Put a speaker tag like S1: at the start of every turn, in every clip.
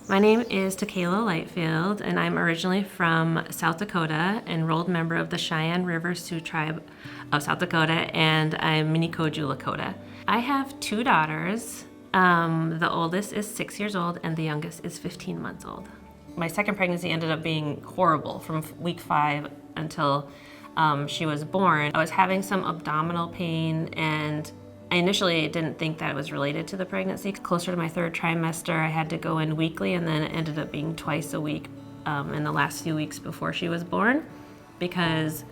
S1: My name is Takayla Lightfield, and I'm originally from South Dakota, enrolled member of the Cheyenne River Sioux Tribe of South Dakota, and I'm Minikoju Lakota. I have two daughters. The oldest is 6 years old, and the youngest is 15 months old. My second pregnancy ended up being horrible from week 5 until she was born. I was having some abdominal pain, and I initially didn't think that it was related to the pregnancy. Closer to my third trimester, I had to go in weekly, and then it ended up being twice a week in the last few weeks before she was born, because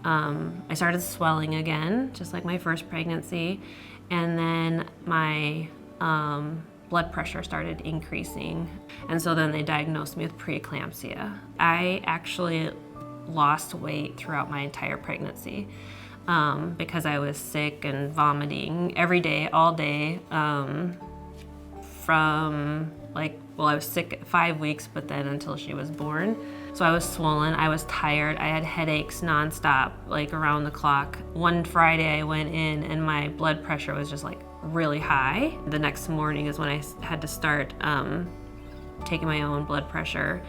S1: I started swelling again, just like my first pregnancy, and then my blood pressure started increasing, and so then they diagnosed me with preeclampsia. I actually lost weight throughout my entire pregnancy. Because I was sick and vomiting every day, all day, from I was sick 5 weeks, but then until she was born. So I was swollen, I was tired, I had headaches nonstop, around the clock. One Friday I went in and my blood pressure was just really high. The next morning is when I had to start taking my own blood pressure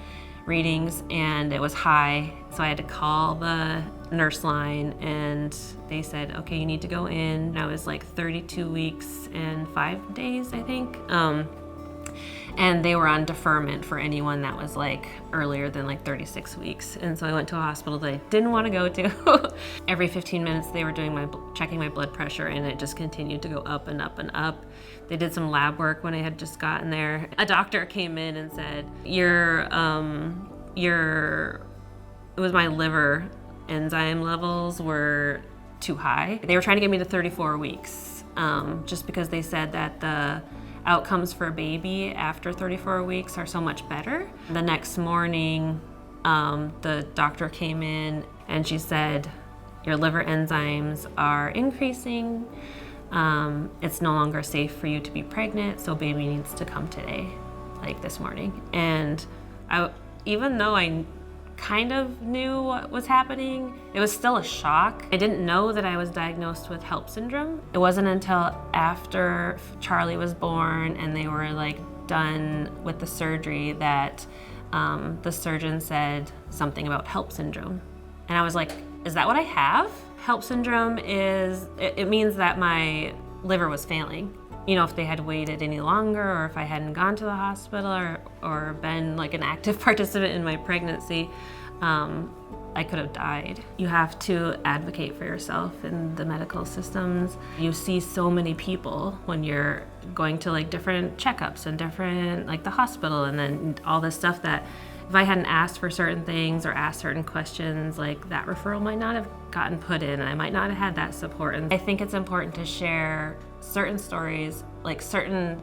S1: readings, and it was high, so I had to call the nurse line, and they said, okay, you need to go in. I was 32 weeks and 5 days, I think, and they were on deferment for anyone that was earlier than 36 weeks. And so I went to a hospital that I didn't want to go to. Every 15 minutes they were checking my blood pressure, and it just continued to go up and up and up. They did some lab work when I had just gotten there. A doctor came in and said, it was my liver enzyme levels were too high. They were trying to get me to 34 weeks, just because they said that the outcomes for a baby after 34 weeks are so much better. The next morning, the doctor came in and she said, your liver enzymes are increasing. It's no longer safe for you to be pregnant, so baby needs to come today, this morning. And even though I kind of knew what was happening, it was still a shock. I didn't know that I was diagnosed with HELLP syndrome. It wasn't until after Charlie was born and they were done with the surgery that the surgeon said something about HELLP syndrome. And I was like, is that what I have? HELLP syndrome it means that my liver was failing. If they had waited any longer, or if I hadn't gone to the hospital or been an active participant in my pregnancy, I could have died. You have to advocate for yourself in the medical systems. You see so many people when you're going to different checkups and different the hospital, and then all this stuff that if I hadn't asked for certain things or asked certain questions, that referral might not have gotten put in, and I might not have had that support. And I think it's important to share certain stories, certain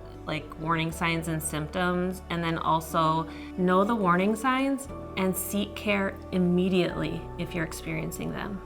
S1: warning signs and symptoms, and then also know the warning signs and seek care immediately if you're experiencing them.